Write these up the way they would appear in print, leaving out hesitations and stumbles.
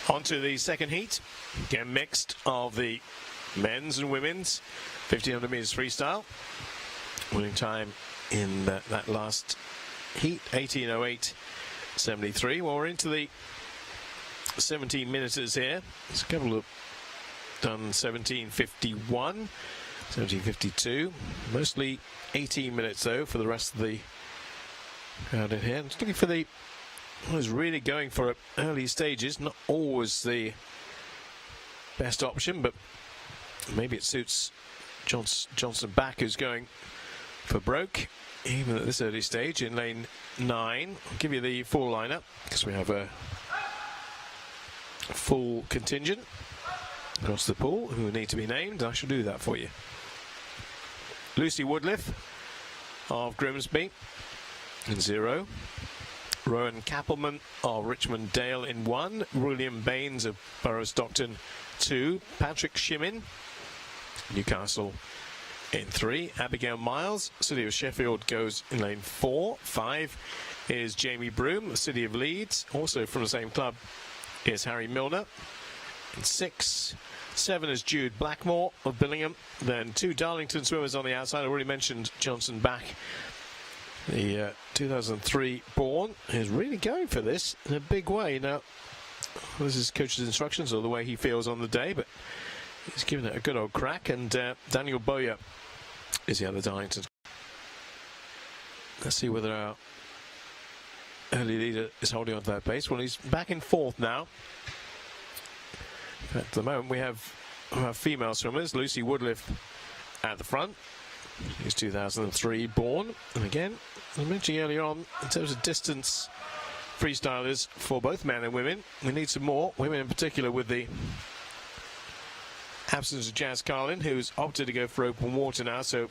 On to the second heat, again mixed of the men's and women's 1500 meters freestyle. Winning time in that last heat, 18:08.73. Well, we're into the 17 minutes here. There's a couple of done 17:51, 17:52. Mostly 18 minutes though for the rest of the crowd in here. Just looking for the was really going for early stages. Not always the best option, but maybe it suits Johnson Bache, who's going for broke even at this early stage in lane 9. I'll give you the full lineup because we have a full contingent across the pool who need to be named. I shall do that for you. Lucy Woodliff of Grimsby in 0. Rowan Kappelman of Richmond Dale in 1. William Baines of Borough Stockton 2. Patrick Shimin, Newcastle in 3. Abigail Miles, City of Sheffield, goes in lane 4. 5 is Jamie Broome, the City of Leeds, also from the same club is Harry Milner in 6. 7 is Jude Blackmore of Billingham. Then 2 Darlington swimmers on the outside. I already mentioned Johnson Bache, the 2003 born, is really going for this in a big way. Now, this is coach's instructions or the way he feels on the day, but he's given it a good old crack. And Daniel Bowyer is the other Darlington. Let's see whether our early leader is holding on to that pace. Well, he's back in 4th now. At the moment, we have female swimmers. Lucy Woodliff at the front. She's 2003 born. And again, as I mentioned earlier on, in terms of distance freestylers for both men and women, we need some more. Women in particular, with the absence of Jazz Carlin, who's opted to go for open water now. So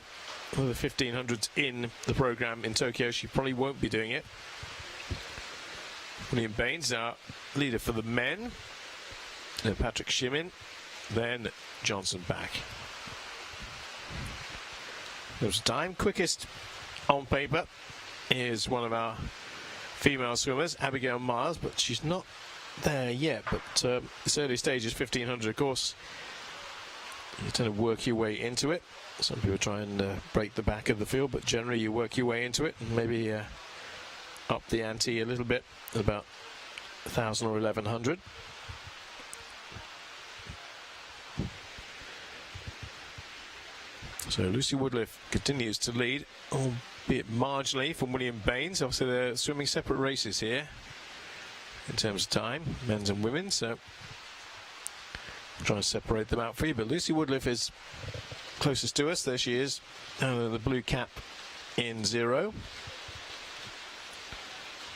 with the 1500s in the program in Tokyo, she probably won't be doing it. William Baines, our leader for the men. Then Patrick Shimin, then Johnson Bache. There's time. Quickest on paper is one of our female swimmers, Abigail Miles, but she's not there yet. But this early stage is 1500, of course. You tend to work your way into it. Some people try and break the back of the field, but generally you work your way into it and maybe up the ante a little bit at about 1,000 or 1,100. So Lucy Woodliff continues to lead, albeit marginally, from William Baines. Obviously they're swimming separate races here in terms of time, men's and women's, so I'll try and separate them out for you. But Lucy Woodliff is closest to us. There she is, the blue cap in 0.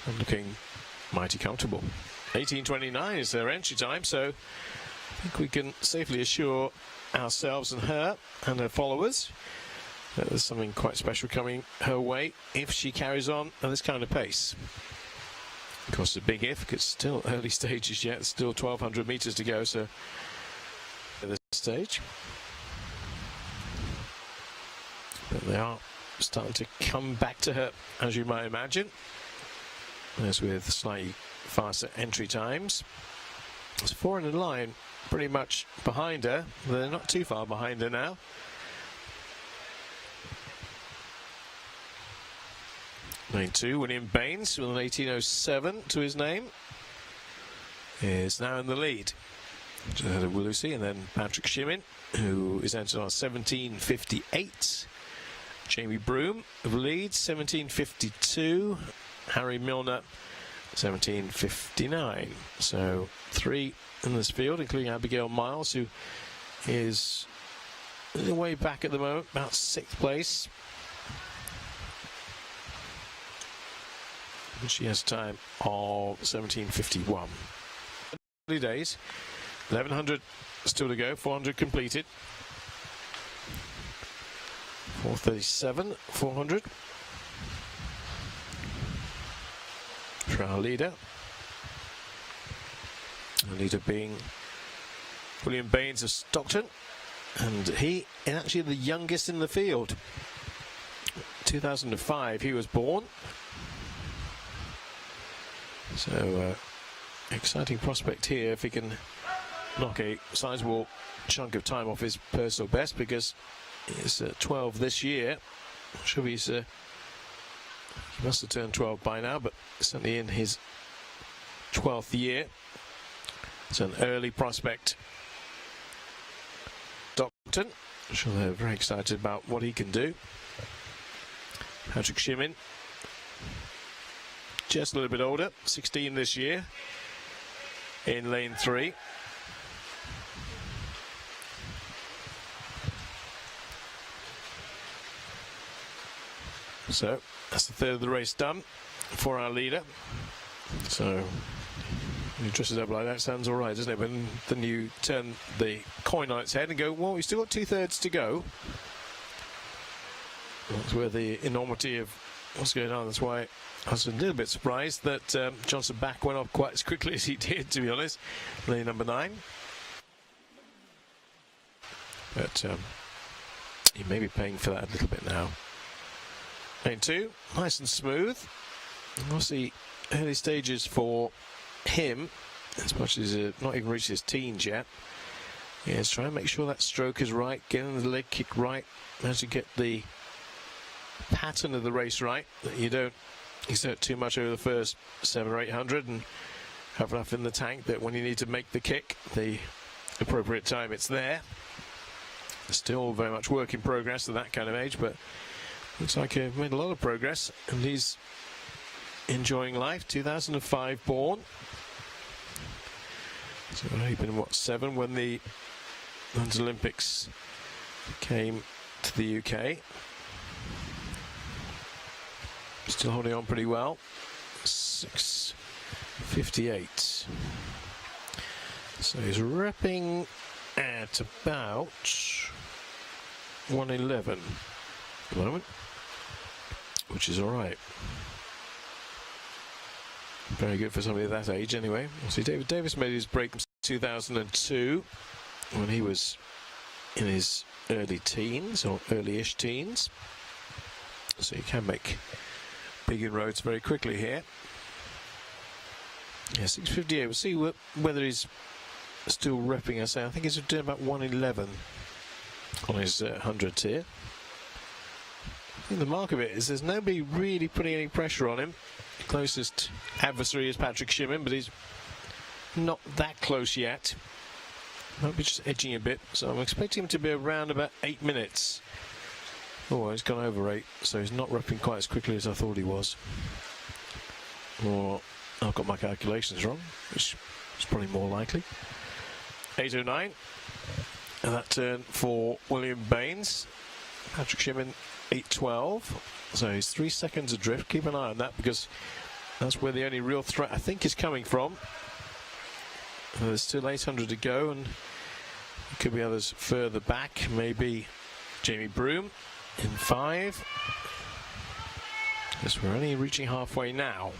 And looking mighty comfortable. 18:29 is their entry time, so I think we can safely assure ourselves and her and her followers that there's something quite special coming her way if she carries on at this kind of pace. Of course, it's a big if, because it's still early stages yet. It's still 1,200 meters to go, so at this stage. But they are starting to come back to her, as you might imagine, as with slightly faster entry times. There's 4 in the line, pretty much behind her. They're not too far behind her now. Lane 2, William Baines with an 18:07 to his name, is now in the lead. Ahead of Lucy, and then Patrick Shimin, who is entered on 17:58. Jamie Broome of Leeds, 17:52. Harry Milner, 17:59. So 3 in this field, including Abigail Miles, who is way back at the moment, about 6th place. And she has a time of 17:51. Early days, 1,100 still to go, 400 completed. 4:37, 400. For our leader. Our leader being William Baines of Stockton, and he is actually the youngest in the field. 2005 he was born, so exciting prospect here if he can knock a sizable chunk of time off his personal best, because he's 12 this year. I'm sure he must have turned 12 by now, but certainly in his 12th year. It's an early prospect. Darlington, I'm sure they're very excited about what he can do. Patrick Shimin, just a little bit older, 16 this year, in lane 3. So that's the third of the race done for our leader. So when he dresses up like that, sounds all right, doesn't it? But then you turn the coin on its head and go, well, we've still got 2/3 to go. That's where the enormity of what's going on. That's why I was a little bit surprised that Johnson Bache went off quite as quickly as he did, to be honest. Lane number 9. But he may be paying for that a little bit now. Lane 2, nice and smooth. Obviously, early stages for him, as much as not even reached his teens yet. Yeah, he's trying to make sure that stroke is right, getting the leg kick right, manage to get the pattern of the race right, that you don't exert too much over the first 700 or 800 and have enough in the tank that when you need to make the kick, the appropriate time, it's there. Still very much work in progress at that kind of age, but looks like he's made a lot of progress, and he's enjoying life. 2005 born. So he'd been, what, 7 when the London Olympics came to the UK. Still holding on pretty well. 6:58. So he's repping at about 1:11 at the moment, which is all right. Very good for somebody at that age, anyway. See, David Davis made his break in 2002 when he was in his early teens, or early-ish teens. So you can make big inroads very quickly here. Yeah, 6:58. We'll see whether he's still repping. I think he's doing about 1:11 on his 100s here. I think the mark of it is there's nobody really putting any pressure on him. The closest adversary is Patrick Shimin, but he's not that close yet. Might be just edging a bit, so I'm expecting him to be around about 8 minutes. Oh, he's gone over 8, so he's not repping quite as quickly as I thought he was. Or I've got my calculations wrong, which is probably more likely. 8:09, and that turn for William Baines. Patrick Shimin 8:12, so he's 3 seconds adrift. Keep an eye on that, because that's where the only real threat I think is coming from. There's still 800 to go, and there could be others further back. Maybe Jamie Broome in 5. Yes, we're only reaching halfway now.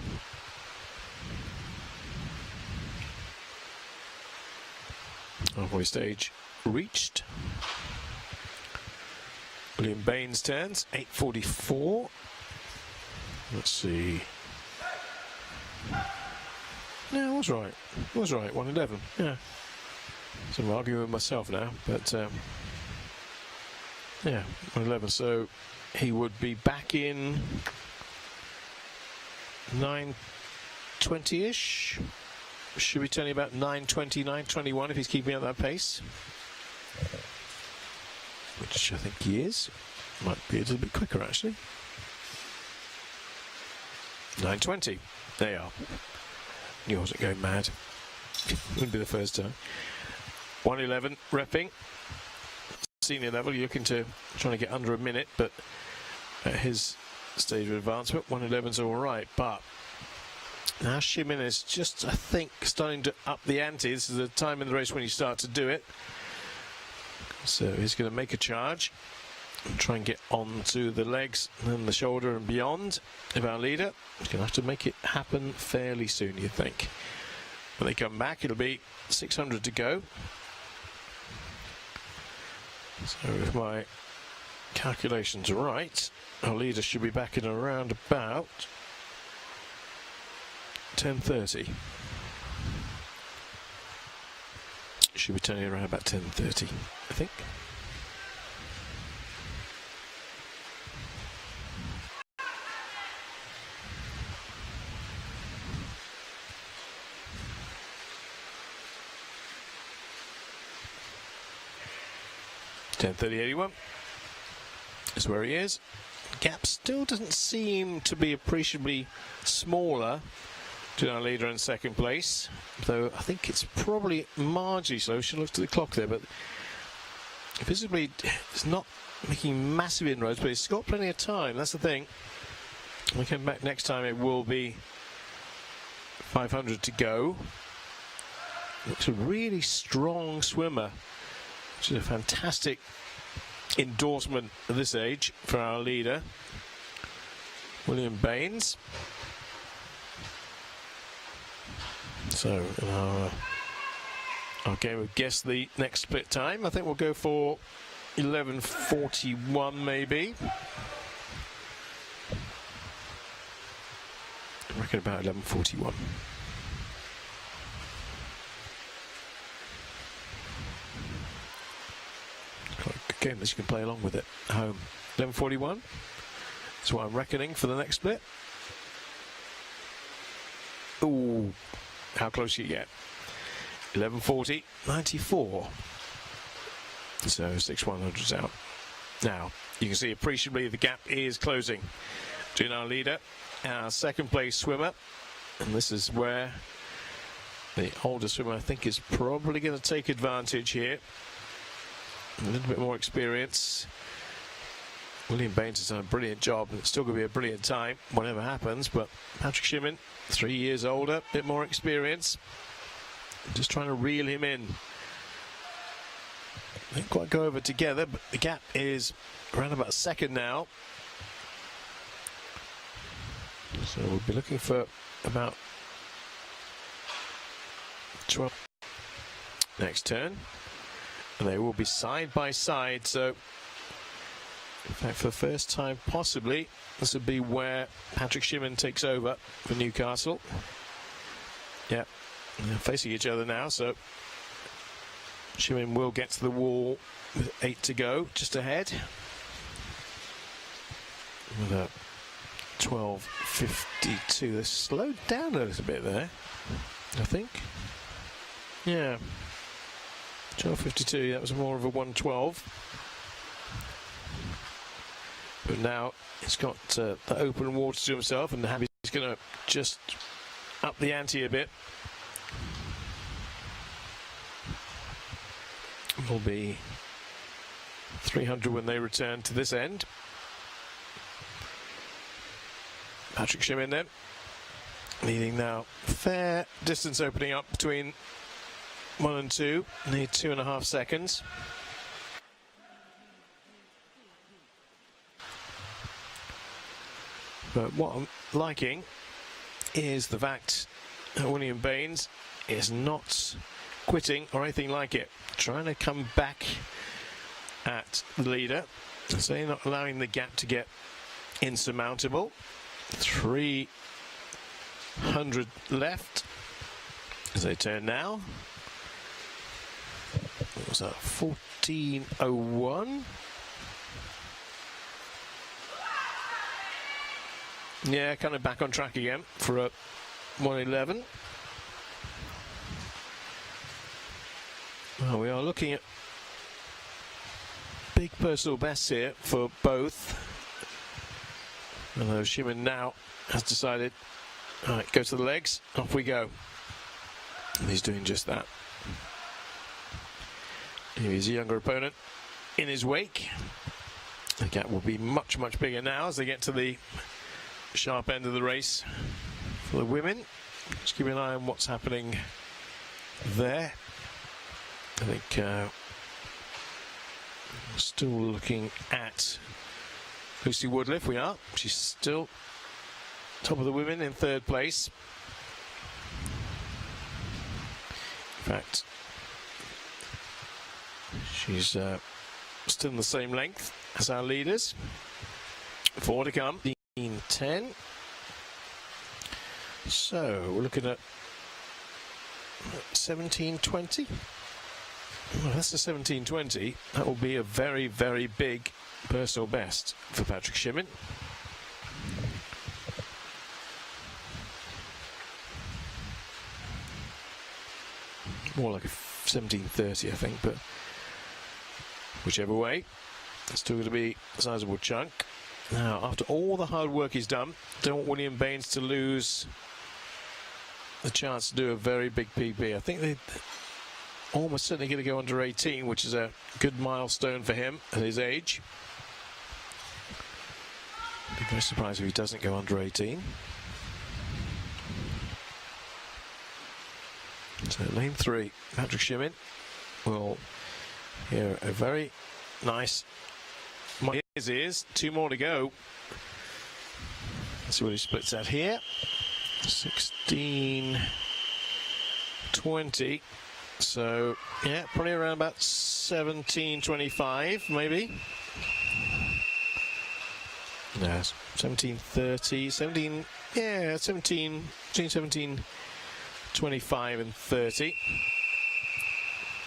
Halfway stage reached. William Baines turns 8:44. Let's see. No, I was right. I was right. 1:11. Yeah. So I'm arguing with myself now, but yeah, 1:11. So he would be back in 9:20-ish. Should be turning about 9:20, 9:21 if he's keeping up that pace. Which I think he is. Might be a little bit quicker, actually. 9:20. There you are. Knew I wasn't going mad. Wouldn't be the first time. 1:11 repping. Senior level, you're looking to trying to get under a minute, but at his stage of advancement, 1:11's all right. But now Shimin is just, I think, starting to up the ante. This is the time in the race when you start to do it. So he's going to make a charge and try and get onto the legs and the shoulder and beyond of our leader. He's going to have to make it happen fairly soon, you think. When they come back, it'll be 600 to go. So if my calculations are right, our leader should be back in around about 10:30. Should be turning around about 10:30, I think. .10:30.81 is where he is. Gap still doesn't seem to be appreciably smaller to our leader in second place, though I think it's probably marginally slow. Should look at the clock there, but visibly it's not making massive inroads, but it's got plenty of time. That's the thing. When we come back next time, it will be 500 to go. Looks a really strong swimmer, which is a fantastic endorsement at this age for our leader, William Baines. So our game of guess the next split time. I think we'll go for 11:41 maybe. I reckon about 11:41. Quite a good game that you can play along with it at home. 11:41 is what I'm reckoning for the next split. Ooh, how close you get. 11:40, 94. So 6 100s out. Now, you can see appreciably the gap is closing between our leader and our second place swimmer. And this is where the older swimmer, I think, is probably going to take advantage here. A little bit more experience. William Baines has done a brilliant job, and it's still going to be a brilliant time, whatever happens. But Patrick Shimmin, 3 years older, a bit more experience. Just trying to reel him in. They didn't quite go over together, but the gap is around about a second now. So we'll be looking for about 12. Next turn. And they will be side by side, so in fact for the first time possibly this would be where Patrick Shimmin takes over for Newcastle. Yeah, they're facing each other now, so Shimmin will get to the wall with 8 to go, just ahead with a 12:52. They slowed down a little bit there, I think. Yeah, 12:52, that was more of a 1:12. But now he's got the open water to himself, and he's going to just up the ante a bit. Will be 300 when they return to this end. Patrick Shimmin then leading now. Fair distance opening up between 1 and 2. Need 2.5 seconds. But what I'm liking is the fact that William Baines is not quitting or anything like it. Trying to come back at the leader. So you're not allowing the gap to get insurmountable. 300 left as they turn now. What was that? 14:01. Yeah, kind of back on track again for a 1:11. Well, we are looking at big personal bests here for both. Although Shimmin now has decided, all right, go to the legs, off we go. And he's doing just that. He's a younger opponent in his wake. The gap will be much, much bigger now as they get to the sharp end of the race for the women. Just keep an eye on what's happening there. I think we're still looking at Lucy Woodliff. We are. She's still top of the women in 3rd place. In fact, she's still in the same length as our leaders. 4 to come. 10. So we're looking at 17:20. Well, that's a 17:20. That will be a very, very big personal best for Patrick Schimming. More like a 17:30, I think, but whichever way, it's still going to be a sizable chunk. Now, after all the hard work he's done, don't want William Baines to lose the chance to do a very big PB. I think they're almost certainly going to go under 18, which is a good milestone for him at his age. I'd be very surprised if he doesn't go under 18. So lane 3, Patrick Schimming will hear a very nice. His ears, 2 more to go. Let's see what he splits at here. 16:20. So yeah, probably around about 17:25, maybe. No, 17:30, 17. Yeah, 17. Between 17:25 and 30.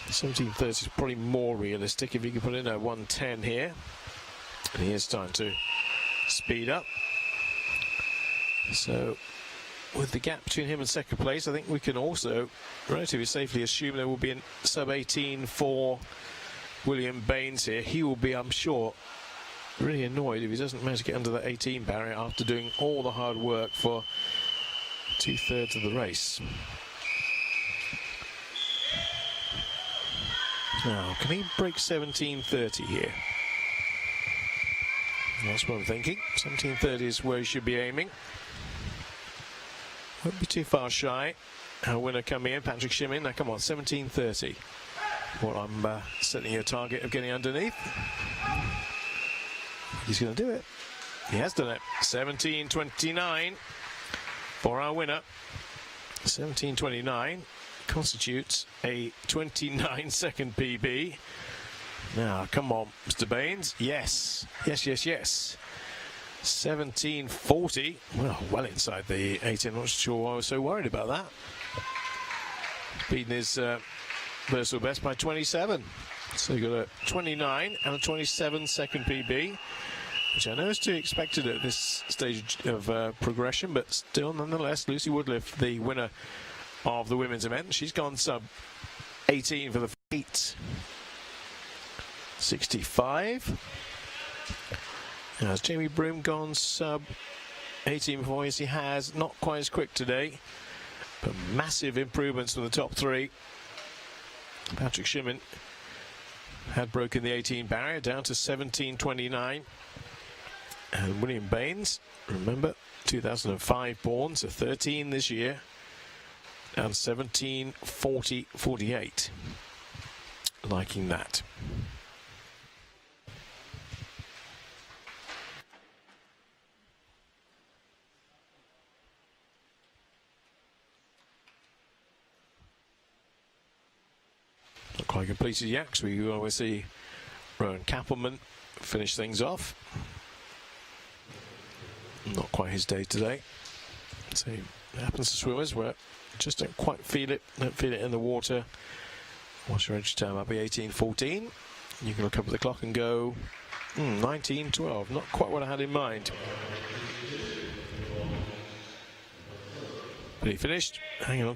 17:30 is probably more realistic if you can put in a 1:10 here. And here's time to speed up. So with the gap between him and second place, I think we can also relatively safely assume there will be a sub-18 for William Baines here. He will be, I'm sure, really annoyed if he doesn't manage to get under the 18 barrier after doing all the hard work for 2/3 of the race. Now, can he break 17:30 here? That's what I'm thinking. 17:30 is where he should be aiming. Won't be too far shy. Our winner coming in, Patrick Schimming. Now, come on, 17:30. Well, I'm setting a target of getting underneath. He's going to do it. He has done it. 17:29 for our winner. 17:29 constitutes a 29-second PB. Now, come on, Mr. Baines. Yes. Yes, yes, yes. 17:40. Well inside the 18. I'm not sure why I was so worried about that. Beating his personal best by 27. So you've got a 29 and a 27-second PB, which I know is too expected at this stage of progression, but still, nonetheless, Lucy Woodliff, the winner of the women's event, she's gone sub-18 for the feet. 65. Now, has Jamie Broome gone sub-18 before? Yes, he has. Not quite as quick today, but massive improvements from the top 3. Patrick Schimming had broken the 18 barrier down to 17:29. And William Baines, remember, 2005 born, so 13 this year, and 17:40.48. Liking that. Not quite completed yet, because we always see Rowan Kappelman finish things off. Not quite his day today. So it happens to swimmers where just don't quite feel it, in the water. What's your entry time? That'll be 18:14. You can look up at the clock and go 19:12. Not quite what I had in mind. But he finished. Hang on.